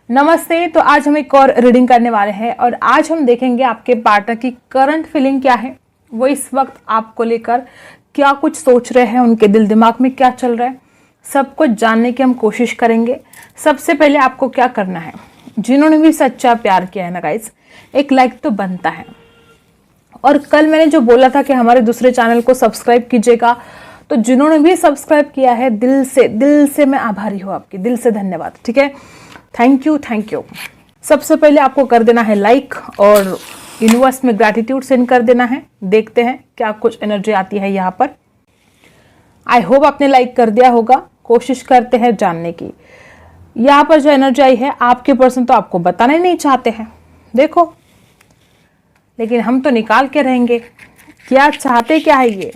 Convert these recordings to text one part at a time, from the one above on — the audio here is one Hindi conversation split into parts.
नमस्ते। तो आज हम एक और रीडिंग करने वाले हैं और आज हम देखेंगे आपके पार्टनर की करंट फीलिंग क्या है, वो इस वक्त आपको लेकर क्या कुछ सोच रहे हैं, उनके दिल दिमाग में क्या चल रहा है, सब कुछ जानने की हम कोशिश करेंगे। सबसे पहले आपको क्या करना है, जिन्होंने भी सच्चा प्यार किया है ना गाइस, एक लाइक तो बनता है। और कल मैंने जो बोला था कि हमारे दूसरे चैनल को सब्सक्राइब कीजिएगा, तो जिन्होंने भी सब्सक्राइब किया है दिल से मैं आभारी हूँ, आपकी दिल से धन्यवाद। ठीक है, थैंक यू। सबसे पहले आपको कर देना है लाइक और यूनिवर्स में ग्रैटिट्यूड सेंड कर देना है। देखते हैं क्या कुछ एनर्जी आती है यहाँ पर। आई होप आपने लाइक कर दिया होगा। कोशिश करते हैं जानने की। यहाँ पर जो एनर्जी आई है, आपके पर्सन तो आपको बताना ही नहीं चाहते हैं, देखो, लेकिन हम तो निकाल के रहेंगे। क्या चाहते क्या है ये,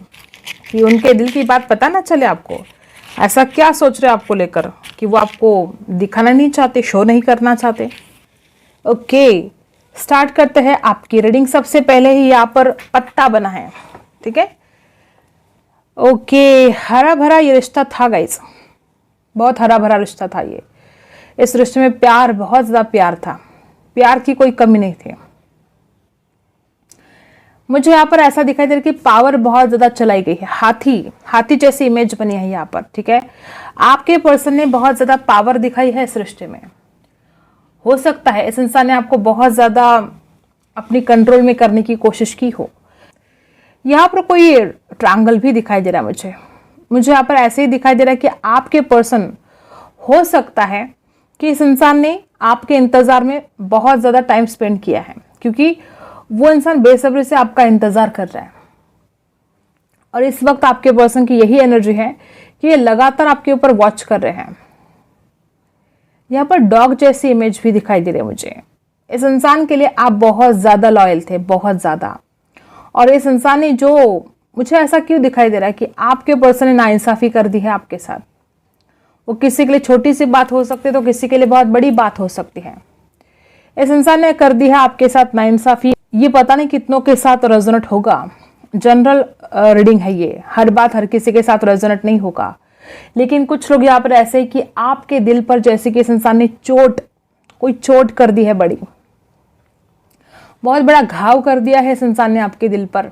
कि उनके दिल की बात पता ना चले आपको। ऐसा क्या सोच रहे आपको लेकर कि वो आपको दिखाना नहीं चाहते, शो नहीं करना चाहते। ओके, स्टार्ट करते हैं आपकी रीडिंग। सबसे पहले ही यहाँ पर पत्ता बना है, ठीक है। ओके, हरा भरा ये रिश्ता था गाइस, बहुत हरा भरा रिश्ता था ये। इस रिश्ते में प्यार, बहुत ज्यादा प्यार था, प्यार की कोई कमी नहीं थी। मुझे यहाँ पर ऐसा दिखाई दे रहा है कि पावर बहुत ज्यादा चलाई गई है। हाथी जैसी इमेज बनी है यहाँ पर, ठीक है। आपके पर्सन ने बहुत ज्यादा पावर दिखाई है इस रिश्ते में। हो सकता है इस इंसान ने आपको बहुत ज्यादा अपनी कंट्रोल में करने की कोशिश की हो। यहाँ पर कोई ट्रायंगल भी दिखाई दे रहा है मुझे यहाँ पर ऐसे ही दिखाई दे रहा है कि आपके पर्सन, हो सकता है कि इस इंसान ने आपके इंतजार में बहुत ज्यादा टाइम स्पेंड किया है, क्योंकि वो इंसान बेसब्री से आपका इंतजार कर रहा है। और इस वक्त आपके पर्सन की यही एनर्जी है कि ये लगातार आपके ऊपर वॉच कर रहे हैं। यहाँ पर डॉग जैसी इमेज भी दिखाई दे रही है मुझे। इस इंसान के लिए आप बहुत ज्यादा लॉयल थे, बहुत ज्यादा। और इस इंसान ने जो, मुझे ऐसा क्यों दिखाई दे रहा है कि आपके पर्सन ने नाइंसाफी कर दी है आपके साथ। वो किसी के लिए छोटी सी बात हो सकती है, तो किसी के लिए बहुत बड़ी बात हो सकती है। इस इंसान ने कर दी है आपके साथ नाइंसाफी। ये पता नहीं कितनों के साथ रेजोनेट होगा। जनरल रीडिंग है ये, हर बात हर किसी के साथ रेजोनेट नहीं होगा। लेकिन कुछ लोग यहाँ पर ऐसे कि आपके दिल पर जैसे कि इस इंसान ने कोई चोट कर दी है, बड़ी, बहुत बड़ा घाव कर दिया है इस इंसान ने आपके दिल पर।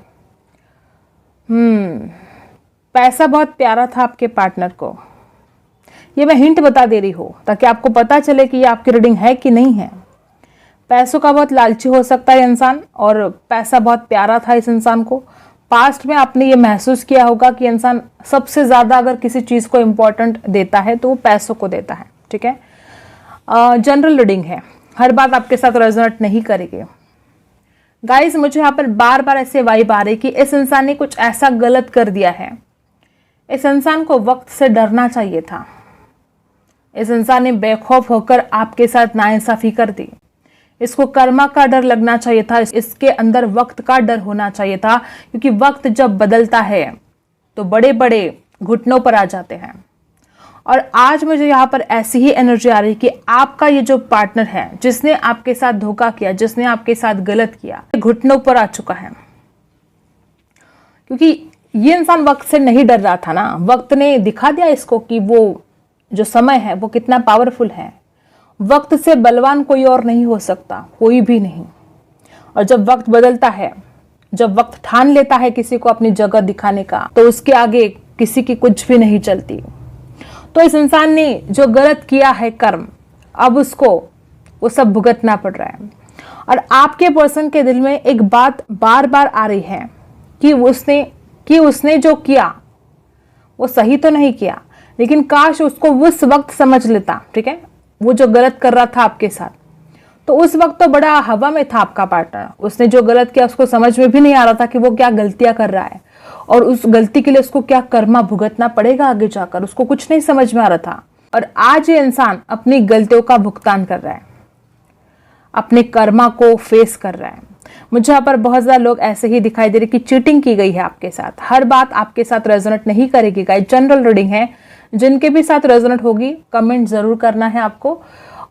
पैसा बहुत प्यारा था आपके पार्टनर को। ये मैं हिंट बता दे रही हूँ ताकि आपको पता चले कि ये आपकी रीडिंग है कि नहीं है। पैसों का बहुत लालची हो सकता है इंसान, और पैसा बहुत प्यारा था इस इंसान को। पास्ट में आपने ये महसूस किया होगा कि इंसान सबसे ज्यादा अगर किसी चीज को इंपॉर्टेंट देता है तो वो पैसों को देता है, ठीक है। जनरल रीडिंग है, हर बात आपके साथ रेजोनेट नहीं करेगी गाइस। मुझे यहाँ पर बार बार ऐसे वाइब आ रही कि इस इंसान ने कुछ ऐसा गलत कर दिया है। इस इंसान को वक्त से डरना चाहिए था। इस इंसान ने बेखौफ होकर आपके साथ नाइंसाफी कर दी। इसको कर्मा का डर लगना चाहिए था, इसके अंदर वक्त का डर होना चाहिए था, क्योंकि वक्त जब बदलता है तो बड़े बड़े घुटनों पर आ जाते हैं। और आज मुझे यहाँ पर ऐसी ही एनर्जी आ रही कि आपका ये जो पार्टनर है, जिसने आपके साथ धोखा किया, जिसने आपके साथ गलत किया, घुटनों पर आ चुका है। क्योंकि ये इंसान वक्त से नहीं डर रहा था ना, वक्त ने दिखा दिया इसको कि वो जो समय है वो कितना पावरफुल है। वक्त से बलवान कोई और नहीं हो सकता, कोई भी नहीं। और जब वक्त बदलता है, जब वक्त ठान लेता है किसी को अपनी जगह दिखाने का, तो उसके आगे किसी की कुछ भी नहीं चलती। तो इस इंसान ने जो गलत किया है कर्म, अब उसको वो सब भुगतना पड़ रहा है। और आपके पर्सन के दिल में एक बात बार बार आ रही है कि उसने जो किया वो सही तो नहीं किया, लेकिन काश उसको उस वक्त समझ लेता, ठीक है। वो जो गलत कर रहा था आपके साथ, तो उस वक्त तो बड़ा हवा में था आपका पार्टनर। उसने जो गलत किया उसको समझ में भी नहीं आ रहा था कि वो क्या गलतियां कर रहा है, और उस गलती के लिए उसको क्या कर्मा भुगतना पड़ेगा आगे जाकर, उसको कुछ नहीं समझ में आ रहा था। और आज ये इंसान अपनी गलतियों का भुगतान कर रहा है, अपने कर्मा को फेस कर रहा है। मुझे यहाँ पर बहुत ज्यादा लोग ऐसे ही दिखाई दे रहे कि चीटिंग की गई है आपके साथ। हर बात आपके साथ रेजोनेट नहीं करेगी गाइस, जनरल रीडिंग है। जिनके भी साथ रेजोनेट होगी कमेंट जरूर करना है आपको,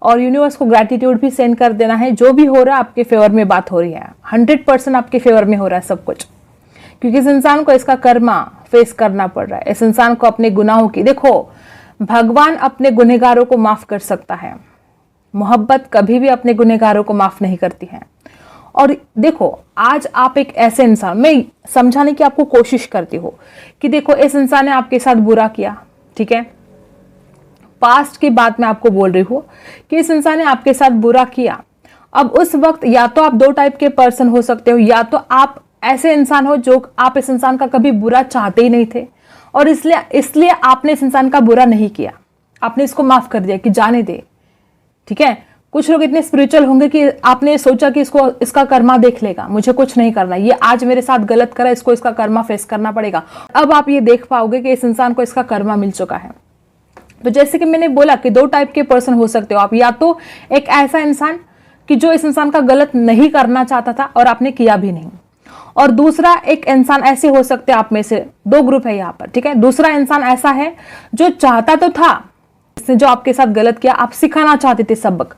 और यूनिवर्स को ग्रैटिट्यूड भी सेंड कर देना है। जो भी हो रहा है आपके फेवर में बात हो रही है, 100% आपके फेवर में हो रहा है सब कुछ, क्योंकि इस इंसान को इसका कर्मा फेस करना पड़ रहा है। इस इंसान को अपने गुनाहों की, देखो, भगवान अपने गुनहगारों को माफ कर सकता है, मोहब्बत कभी भी अपने गुनहगारों को माफ नहीं करती है। और देखो, आज आप एक ऐसे इंसान, मैं समझाने की आपको कोशिश करती हूँ कि देखो, इस इंसान ने आपके साथ बुरा किया, ठीक है, पास्ट की बात मैं आपको बोल रही हूँ कि इस इंसान ने आपके साथ बुरा किया। अब उस वक्त या तो आप दो टाइप के पर्सन हो सकते हो, या तो आप ऐसे इंसान हो जो आप इस इंसान का कभी बुरा चाहते ही नहीं थे और इसलिए आपने इस इंसान का बुरा नहीं किया, आपने इसको माफ कर दिया कि जाने दे, ठीक है। कुछ लोग इतने स्पिरिचुअल होंगे कि आपने सोचा कि इसका कर्मा देख लेगा, मुझे कुछ नहीं करना, ये आज मेरे साथ गलत करा, इसको इसका कर्मा फेस करना पड़ेगा। अब आप ये देख पाओगे कि इस इंसान को इसका कर्मा मिल चुका है। तो जैसे कि मैंने बोला कि दो टाइप के पर्सन हो सकते हो आप, या तो एक ऐसा इंसान कि जो इस इंसान का गलत नहीं करना चाहता था और आपने किया भी नहीं, और दूसरा एक इंसान ऐसे हो सकते हैं, आप में से दो ग्रुप है यहाँ पर, ठीक है। दूसरा इंसान ऐसा है जो चाहता तो था, इसने जो आपके साथ गलत किया, आप सिखाना चाहते थे सबक,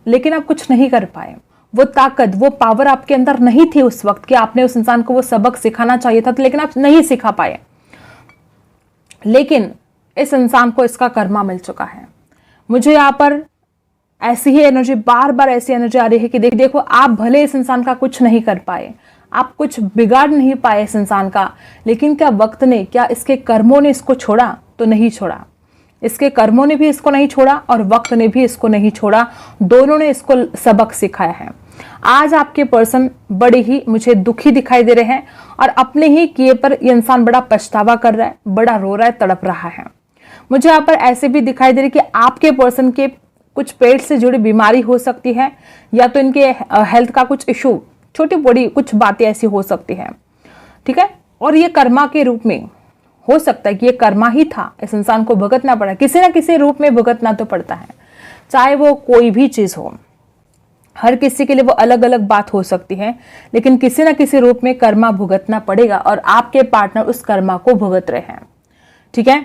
लेकिन आप कुछ नहीं कर पाए। वो ताकत, वो पावर आपके अंदर नहीं थी उस वक्त कि आपने उस इंसान को वो सबक सिखाना चाहिए था, लेकिन आप नहीं सिखा पाए। लेकिन इस इंसान को इसका कर्मा मिल चुका है। मुझे यहाँ पर ऐसी ही एनर्जी, बार बार ऐसी एनर्जी आ रही है कि देखो, आप भले इस इंसान का कुछ नहीं कर पाए, आप कुछ बिगाड़ नहीं पाए इस इंसान का, लेकिन क्या वक्त ने, क्या इसके कर्मों ने इसको छोड़ा? तो नहीं छोड़ा। इसके कर्मों ने भी इसको नहीं छोड़ा और वक्त ने भी इसको नहीं छोड़ा, दोनों ने इसको सबक सिखाया है। आज आपके पर्सन बड़े ही मुझे दुखी दिखाई दे रहे हैं और अपने ही किए पर ये इंसान बड़ा पछतावा कर रहा है, बड़ा रो रहा है, तड़प रहा है। मुझे यहाँ पर ऐसे भी दिखाई दे रही है कि आपके पर्सन के कुछ पेट से जुड़ी बीमारी हो सकती है, या तो इनके हेल्थ का कुछ इशू, छोटी बड़ी कुछ बातें ऐसी हो सकती है, ठीक है। और ये कर्मा के रूप में हो सकता है कि ये कर्मा ही था, इस इंसान को भुगतना पड़ा, किसी ना किसी रूप में भुगतना तो पड़ता है, चाहे वो कोई भी चीज हो। हर किसी के लिए वो अलग अलग बात हो सकती है, लेकिन किसी ना किसी रूप में कर्मा भुगतना पड़ेगा और आपके पार्टनर उस कर्मा को भुगत रहे हैं, ठीक है।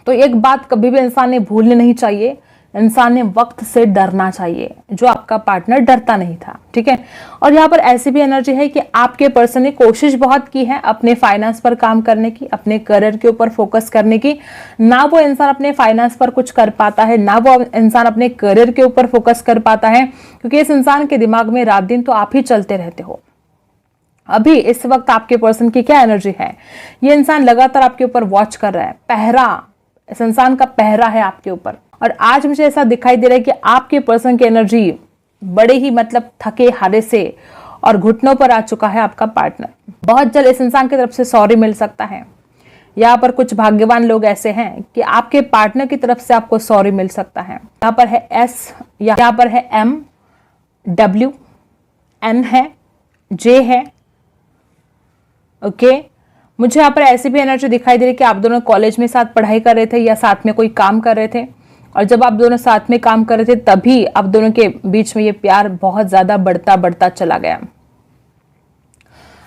तो एक बात कभी भी इंसान ने भूलनी नहीं चाहिए, इंसान ने वक्त से डरना चाहिए, जो आपका पार्टनर डरता नहीं था, ठीक है। और यहाँ पर ऐसी भी एनर्जी है कि आपके पर्सन ने कोशिश बहुत की है अपने फाइनेंस पर काम करने की, अपने करियर के ऊपर फोकस करने की। ना वो इंसान अपने फाइनेंस पर कुछ कर पाता है, ना वो इंसान अपने करियर के ऊपर फोकस कर पाता है, क्योंकि इस इंसान के दिमाग में रात दिन तो आप ही चलते रहते हो। अभी इस वक्त आपके पर्सन की क्या एनर्जी है, ये इंसान लगातार आपके ऊपर वॉच कर रहा है, पहरा, इस इंसान का पहरा है आपके ऊपर। और आज मुझे ऐसा दिखाई दे रहा है कि आपके पर्सन की एनर्जी बड़े ही थके हारे से और घुटनों पर आ चुका है आपका पार्टनर। बहुत जल्द इस इंसान की तरफ से सॉरी मिल सकता है। यहाँ पर कुछ भाग्यवान लोग ऐसे हैं कि आपके पार्टनर की तरफ से आपको सॉरी मिल सकता है। यहाँ पर है S, यहाँ पर है M, W, N है, J है, ओके। मुझे यहाँ पर ऐसी भी एनर्जी दिखाई दे रही है कि आप दोनों कॉलेज में साथ पढ़ाई कर रहे थे या साथ में कोई काम कर रहे थे, और जब आप दोनों साथ में काम कर रहे थे तभी आप दोनों के बीच में ये प्यार बहुत ज्यादा बढ़ता बढ़ता चला गया।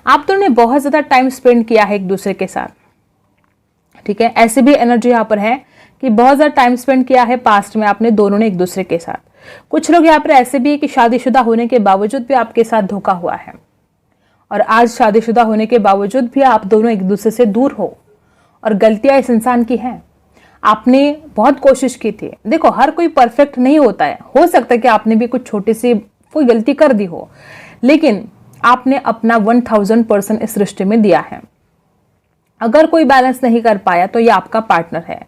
आप दोनों ने बहुत ज्यादा टाइम स्पेंड किया है एक दूसरे के साथ, ठीक है। ऐसी भी एनर्जी यहाँ पर है कि बहुत ज्यादा टाइम स्पेंड किया है पास्ट में आपने दोनों ने एक दूसरे के साथ। कुछ लोग यहाँ पर ऐसे भी है कि शादीशुदा होने के बावजूद भी आपके साथ धोखा हुआ है, और आज शादीशुदा होने के बावजूद भी आप दोनों एक दूसरे से दूर हो, और गलतियां इस इंसान की हैं। आपने बहुत कोशिश की थी। देखो, हर कोई परफेक्ट नहीं होता है, हो सकता है कि आपने भी कुछ छोटी सी कोई गलती कर दी हो, लेकिन आपने अपना 1000% इस रिश्ते में दिया है। अगर कोई बैलेंस नहीं कर पाया तो ये आपका पार्टनर है।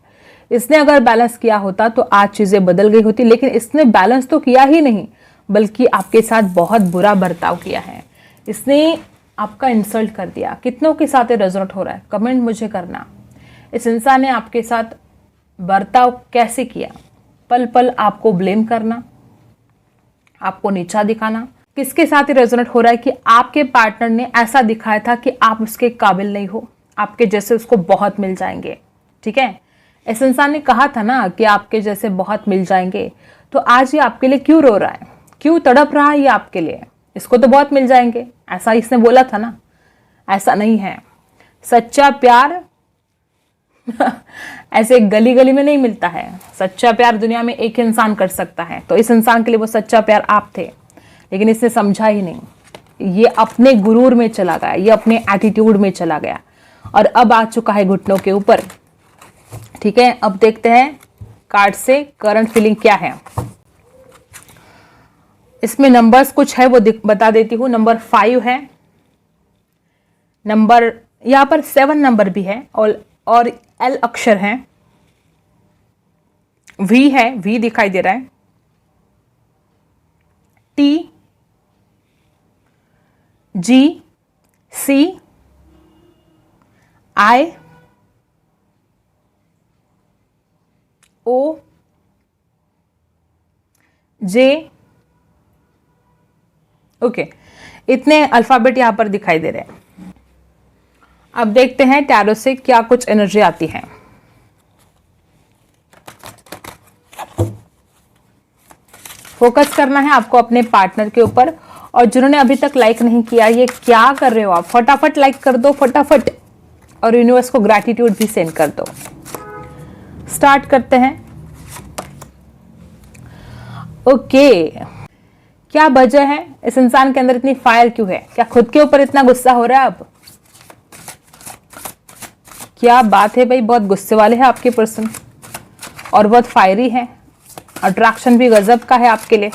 इसने अगर बैलेंस किया होता तो आज चीजें बदल गई होती, लेकिन इसने बैलेंस तो किया ही नहीं, बल्कि आपके साथ बहुत बुरा बर्ताव किया है। इसने आपका इंसल्ट कर दिया। कितनों के साथ रेजोनेट हो रहा है, कमेंट मुझे करना। इस इंसान ने आपके साथ बर्ताव कैसे किया, पल पल आपको ब्लेम करना, आपको नीचा दिखाना। किसके साथ रेजोनेट हो रहा है कि आपके पार्टनर ने ऐसा दिखाया था कि आप उसके काबिल नहीं हो, आपके जैसे उसको बहुत मिल जाएंगे, ठीक है। इस इंसान ने कहा था ना कि आपके जैसे बहुत मिल जाएंगे, तो आज ये आपके लिए क्यों रो रहा है, क्यों तड़प रहा है ये आपके लिए? इसको तो बहुत मिल जाएंगे, ऐसा इसने बोला था ना। ऐसा नहीं है। सच्चा प्यार ऐसे गली गली में नहीं मिलता है। सच्चा प्यार दुनिया में एक इंसान कर सकता है, तो इस इंसान के लिए वो सच्चा प्यार आप थे, लेकिन इसने समझा ही नहीं। ये अपने गुरूर में चला गया, ये अपने एटीट्यूड में चला गया, और अब आ चुका है घुटनों के ऊपर, ठीक है। अब देखते हैं कार्ड से करंट फीलिंग क्या है। इसमें नंबर्स कुछ है वो बता देती हूँ। नंबर 5 है, नंबर यहाँ पर 7 नंबर भी है और L अक्षर है, V है, V दिखाई दे रहा है, T, G, C, I, O, J, okay, इतने अल्फाबेट यहां पर दिखाई दे रहे हैं। अब देखते हैं टैरो से क्या कुछ एनर्जी आती है। फोकस करना है आपको अपने पार्टनर के ऊपर, और जिन्होंने अभी तक लाइक नहीं किया, ये क्या कर रहे हो आप, फटाफट लाइक कर दो फटाफट, और यूनिवर्स को ग्रैटिट्यूड भी सेंड कर दो। स्टार्ट करते हैं। ओके, क्या वजह है इस इंसान के अंदर इतनी फायर क्यों है? क्या खुद के ऊपर इतना गुस्सा हो रहा है अब? क्या बात है भाई, बहुत गुस्से वाले हैं आपके पर्सन और बहुत फायरी है। अट्रैक्शन भी गजब का है आपके लिए।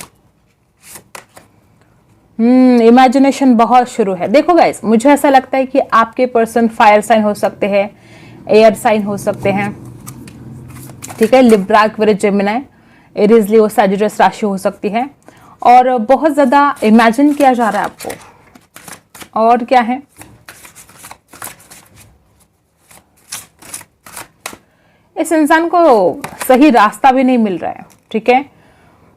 इमेजिनेशन बहुत शुरू है। देखो गाइस, मुझे ऐसा लगता है कि आपके पर्सन फायर साइन हो सकते हैं, एयर साइन हो सकते हैं, ठीक है, लिब्रा, एक्वेरियस, जेमिनी, एरीज, लियो, सैजिटस राशि हो सकती है, और बहुत ज्यादा इमेजिन किया जा रहा है आपको। और क्या है, इस इंसान को सही रास्ता भी नहीं मिल रहा है, ठीक है।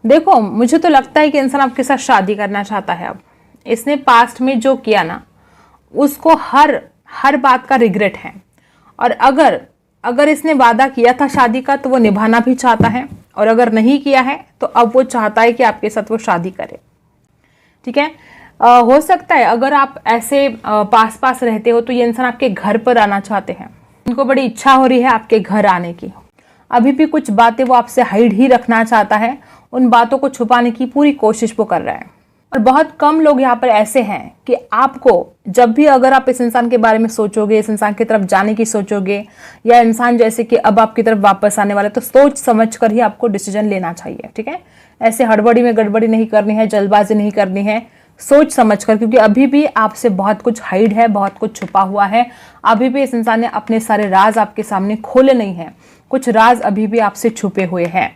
देखो, मुझे तो लगता है कि इंसान आपके साथ शादी करना चाहता है। अब इसने पास्ट में जो किया ना, उसको हर बात का रिग्रेट है, और अगर इसने वादा किया था शादी का तो वो निभाना भी चाहता है, और अगर नहीं किया है तो अब वो चाहता है कि आपके साथ वो शादी करे, ठीक है। हो सकता है अगर आप ऐसे पास रहते हो तो ये इंसान आपके घर पर आना चाहते हैं, उनको बड़ी इच्छा हो रही है आपके घर आने की। अभी भी कुछ बातें वो आपसे हाइड ही रखना चाहता है, उन बातों को छुपाने की पूरी कोशिश वो कर रहा है। और बहुत कम लोग यहाँ पर ऐसे हैं कि आपको जब भी, अगर आप इस इंसान के बारे में सोचोगे, इस इंसान की तरफ जाने की सोचोगे, या इंसान जैसे कि अब आपकी तरफ वापस आने वाला है, तो सोच समझ कर ही आपको डिसीजन लेना चाहिए, ठीक है। ऐसे हड़बड़ी में गड़बड़ी नहीं करनी है, जल्दबाजी नहीं करनी है, सोच समझ कर, क्योंकि अभी भी आपसे बहुत कुछ हाइड है, बहुत कुछ छुपा हुआ है। अभी भी इस इंसान ने अपने सारे राज आपके सामने खोले नहीं हैं, कुछ राज अभी भी आपसे छुपे हुए हैं,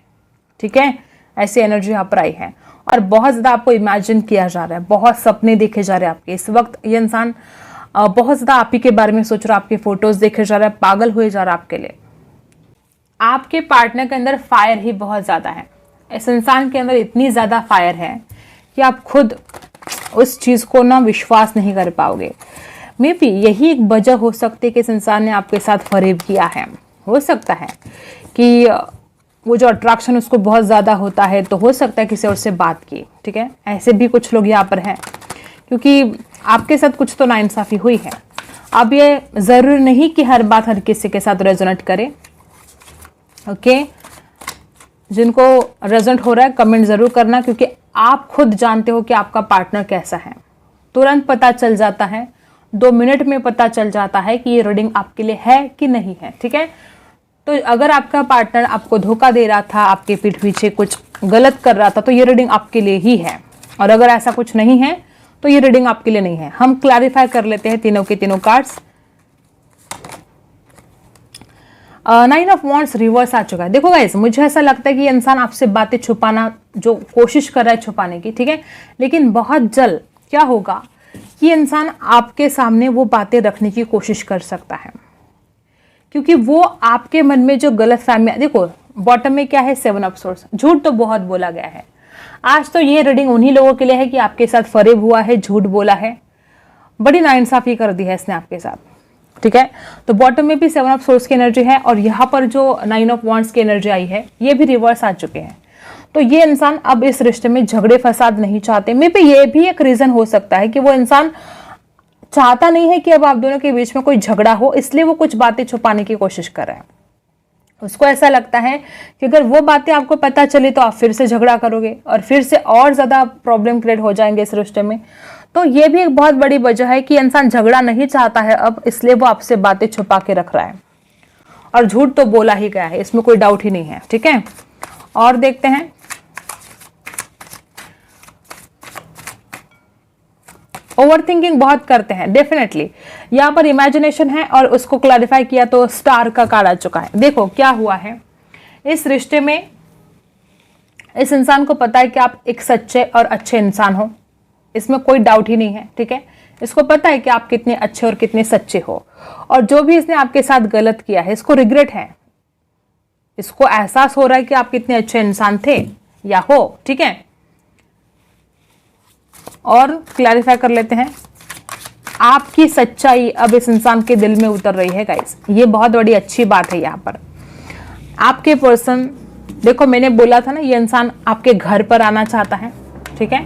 ठीक है। ऐसी एनर्जी यहाँ पर आई है, और बहुत ज्यादा आपको इमेजिन किया जा रहा है, बहुत सपने देखे जा रहे हैं आपके। इस वक्त ये इंसान बहुत ज्यादा आप ही के बारे में सोच रहा है, आपके फोटोज देखे जा रहा है, पागल हुए जा रहा है आपके लिए। आपके पार्टनर के अंदर फायर ही बहुत ज्यादा है। इस इंसान के अंदर इतनी ज्यादा फायर है कि आप खुद उस चीज को ना विश्वास नहीं कर पाओगे। मे बी यही एक वजह हो सकती है कि इस इंसान ने आपके साथ फरेब किया है। हो सकता है कि वो जो अट्रैक्शन उसको बहुत ज़्यादा होता है, तो हो सकता है किसी और से बात की, ठीक है। ऐसे भी कुछ लोग यहाँ पर हैं, क्योंकि आपके साथ कुछ तो नाइंसाफ़ी हुई है। अब ये ज़रूरी नहीं कि हर बात हर किसी के साथ रेजोनेट करे, ओके। जिनको रेजोनेट हो रहा है कमेंट ज़रूर करना, क्योंकि आप खुद जानते हो कि आपका पार्टनर कैसा है। तुरंत पता चल जाता है, 2 मिनट में पता चल जाता है कि ये रीडिंग आपके लिए है कि नहीं है, ठीक है। तो अगर आपका पार्टनर आपको धोखा दे रहा था, आपके पीठ पीछे कुछ गलत कर रहा था, तो ये रीडिंग आपके लिए ही है। और अगर ऐसा कुछ नहीं है तो ये रीडिंग आपके लिए नहीं है। हम क्लैरिफाई कर लेते हैं तीनों के तीनों कार्ड्स। 9 ऑफ वॉन्ड्स रिवर्स आ चुका है। देखो गाइस, मुझे ऐसा लगता है कि ये इंसान आपसे बातें छुपाना जो कोशिश कर रहा है छुपाने की, ठीक है, लेकिन बहुत जल्द क्या होगा कि इंसान आपके सामने वो बातें रखने की कोशिश कर सकता है, क्योंकि वो आपके मन में जो गलत फहमी, देखो बॉटम में क्या है, 7 ऑफ सोर्स। झूठ तो बहुत बोला गया है। आज तो ये रीडिंग उन्हीं लोगों के लिए है कि आपके साथ फरेब हुआ है, झूठ बोला है, बड़ी नाइंसाफी कर दी है इसने आपके साथ, ठीक है। तो बॉटम में भी 7 ऑफ सोर्स की एनर्जी है, और यहाँ पर जो 9 ऑफ वॉन्ड्स की एनर्जी आई है, ये भी रिवर्स आ चुके हैं। तो ये इंसान अब इस रिश्ते में झगड़े फसाद नहीं चाहते। मे बी ये भी एक रीजन हो सकता है कि वो इंसान चाहता नहीं है कि अब आप दोनों के बीच में कोई झगड़ा हो, इसलिए वो कुछ बातें छुपाने की कोशिश कर रहा है। उसको ऐसा लगता है कि अगर वो बातें आपको पता चली तो आप फिर से झगड़ा करोगे, और फिर से और ज्यादा प्रॉब्लम क्रिएट हो जाएंगे इस रिश्ते में। तो ये भी एक बहुत बड़ी वजह है कि इंसान झगड़ा नहीं चाहता है अब, इसलिए वो आपसे बातें छुपा के रख रहा है। और झूठ तो बोला ही गया है, इसमें कोई डाउट ही नहीं है, ठीक है। और देखते हैं ओवर थिंकिंग बहुत करते हैं डेफिनेटली। यहाँ पर इमेजिनेशन है और उसको क्लैरिफाई किया तो स्टार का कार्ड आ चुका है। देखो क्या हुआ है इस रिश्ते में, इस इंसान को पता है कि आप एक सच्चे और अच्छे इंसान हो, इसमें कोई डाउट ही नहीं है, ठीक है। इसको पता है कि आप कितने अच्छे और कितने सच्चे हो, और जो भी इसने आपके साथ गलत किया है इसको रिग्रेट है, इसको एहसास हो रहा है कि आप कितने अच्छे इंसान थे या हो, ठीक है। और क्लैरिफाई कर लेते हैं, आपकी सच्चाई अब इस इंसान के दिल में उतर रही है गाइस, ये बहुत बड़ी अच्छी बात है। यहाँ पर आपके पर्सन, देखो मैंने बोला था ना ये इंसान आपके घर पर आना चाहता है, ठीक है।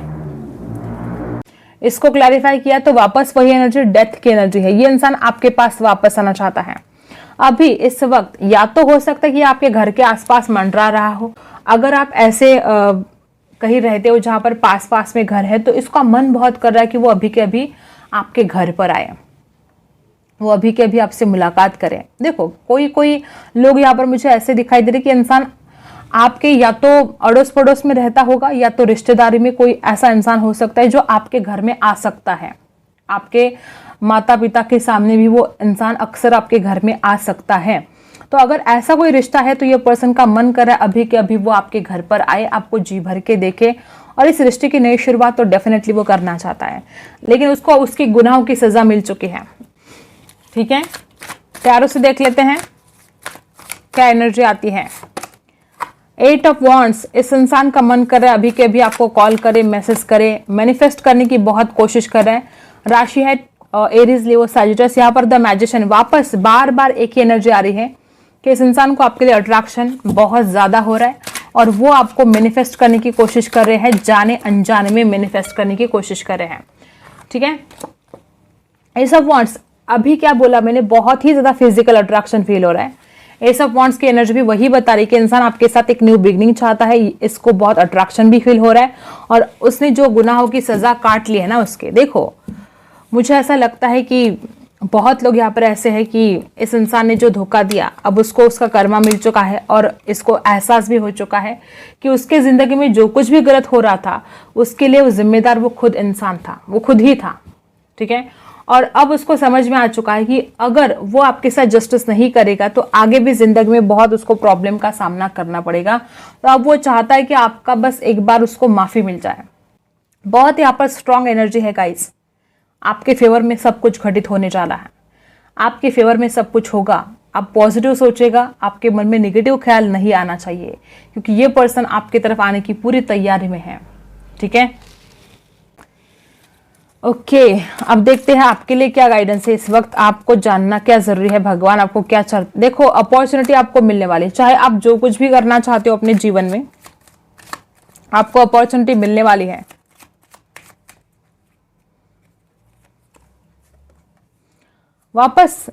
इसको क्लैरिफाई किया तो वापस वही एनर्जी, डेथ की एनर्जी है। ये इंसान आपके पास वापस आना चाहता है। अभी इस वक्त या तो हो सकता है कि आपके घर के आसपास मंडरा रहा हो, अगर आप ऐसे कहीं रहते हो जहां पर पास पास में घर है तो इसका मन बहुत कर रहा है कि वो अभी के अभी आपके घर पर आए, वो अभी के अभी आपसे मुलाकात करें। देखो कोई कोई लोग यहाँ पर मुझे ऐसे दिखाई दे रहे कि इंसान आपके या तो अड़ोस पड़ोस में रहता होगा या तो रिश्तेदारी में कोई ऐसा इंसान हो सकता है जो आपके घर में आ सकता है। आपके माता पिता के सामने भी वो इंसान अक्सर आपके घर में आ सकता है। तो अगर ऐसा कोई रिश्ता है तो ये पर्सन का मन कर रहा है अभी के अभी वो आपके घर पर आए, आपको जी भर के देखे और इस रिश्ते की नई शुरुआत तो डेफिनेटली वो करना चाहता है, लेकिन उसको उसकी गुनाहों की सजा मिल चुकी है, ठीक है। प्यारों से देख लेते हैं क्या एनर्जी आती है। 8 ऑफ वॉन्ड्स, इस इंसान का मन कर रहा है अभी के अभी आपको कॉल करे, मैसेज करे, मैनिफेस्ट करने की बहुत कोशिश कर रहे हैं। राशि है एरीज, लियो, सैजिटस। यहाँ पर द मैजिशियन, वापस बार बार एक ही एनर्जी आ रही है कि इस इंसान को आपके लिए अट्रैक्शन बहुत ज्यादा हो रहा है और वो आपको मैनिफेस्ट करने की कोशिश कर रहे हैं, जाने अनजाने में मैनिफेस्ट करने की कोशिश कर रहे हैं, ठीक है। एस ऑफ वॉन्ड्स, अभी क्या बोला मैंने, बहुत ही ज्यादा फिजिकल अट्रैक्शन फील हो रहा है। एस ऑफ वॉन्ड्स की एनर्जी भी वही बता रही कि इंसान आपके साथ एक न्यू बिगनिंग चाहता है, इसको बहुत अट्रैक्शन भी फील हो रहा है और उसने जो गुनाहों की सजा काट ली है ना उसके, देखो मुझे ऐसा लगता है कि बहुत लोग यहाँ पर ऐसे हैं कि इस इंसान ने जो धोखा दिया अब उसको उसका कर्मा मिल चुका है और इसको एहसास भी हो चुका है कि उसके जिंदगी में जो कुछ भी गलत हो रहा था उसके लिए वो जिम्मेदार वो खुद इंसान था, वो खुद ही था, ठीक है। और अब उसको समझ में आ चुका है कि अगर वो आपके साथ जस्टिस नहीं करेगा तो आगे भी जिंदगी में बहुत उसको प्रॉब्लम का सामना करना पड़ेगा। तो अब वो चाहता है कि आपका बस एक बार उसको माफी मिल जाए। बहुत यहाँ पर स्ट्रॉन्ग एनर्जी है गाइस, आपके फेवर में सब कुछ घटित होने जा रहा है, आपके फेवर में सब कुछ होगा। आप पॉजिटिव सोचेगा, आपके मन में नेगेटिव ख्याल नहीं आना चाहिए क्योंकि ये पर्सन आपकी तरफ आने की पूरी तैयारी में है, ठीक है। ओके अब देखते हैं आपके लिए क्या गाइडेंस है। इस वक्त आपको जानना क्या जरूरी है, भगवान आपको क्या चाह, देखो अपॉर्चुनिटी आपको मिलने वाली है। चाहे आप जो कुछ भी करना चाहते हो अपने जीवन में, आपको अपॉर्चुनिटी मिलने वाली है। वापस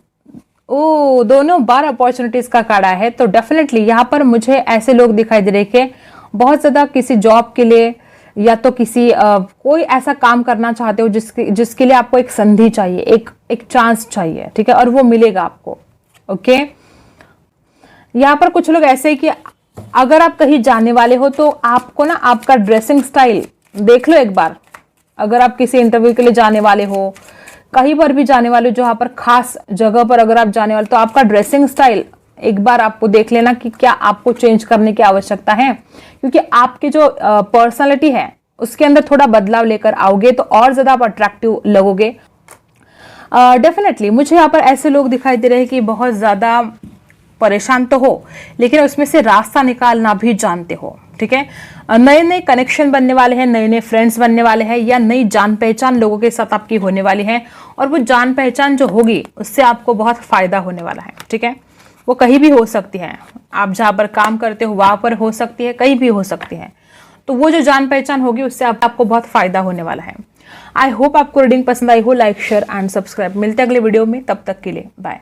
दोनों बार अपॉर्चुनिटीज का कार्ड आया है। तो डेफिनेटली यहाँ पर मुझे ऐसे लोग दिखाई दे रहे कि बहुत ज्यादा किसी जॉब के लिए या तो किसी कोई ऐसा काम करना चाहते हो जिसके लिए आपको एक संधि चाहिए, एक चांस चाहिए, ठीक है, और वो मिलेगा आपको। ओके यहाँ पर कुछ लोग ऐसे कि अगर आप कहीं जाने वाले हो तो आपको ना आपका ड्रेसिंग स्टाइल देख लो एक बार। अगर आप किसी इंटरव्यू के लिए जाने वाले हो, कहीं पर भी जाने वाले, जो यहाँ पर खास जगह पर अगर आप जाने वाले तो आपका ड्रेसिंग स्टाइल एक बार आपको देख लेना कि क्या आपको चेंज करने की आवश्यकता है, क्योंकि आपकी जो पर्सनालिटी है उसके अंदर थोड़ा बदलाव लेकर आओगे तो और ज्यादा आप अट्रैक्टिव लगोगे। डेफिनेटली मुझे यहाँ पर ऐसे लोग दिखाई दे रहे हैं कि बहुत ज्यादा परेशान तो हो लेकिन उसमें से रास्ता निकालना भी जानते हो, ठीक है। नए नए कनेक्शन बनने वाले हैं, नए नए फ्रेंड्स बनने वाले हैं या नई जान पहचान लोगों के साथ आपकी होने वाली है और वो जान पहचान जो होगी उससे आपको बहुत फायदा होने वाला है, ठीक है। वो कहीं भी हो सकती है, आप जहां पर काम करते हो वहां पर हो सकती है, कहीं भी हो सकती है। तो वो जो जान पहचान होगी उससे आपको बहुत फायदा होने वाला है। आई होप आपको रीडिंग पसंद आई हो। Like share and subscribe. मिलते हैं अगले वीडियो में, तब तक के लिए बाय।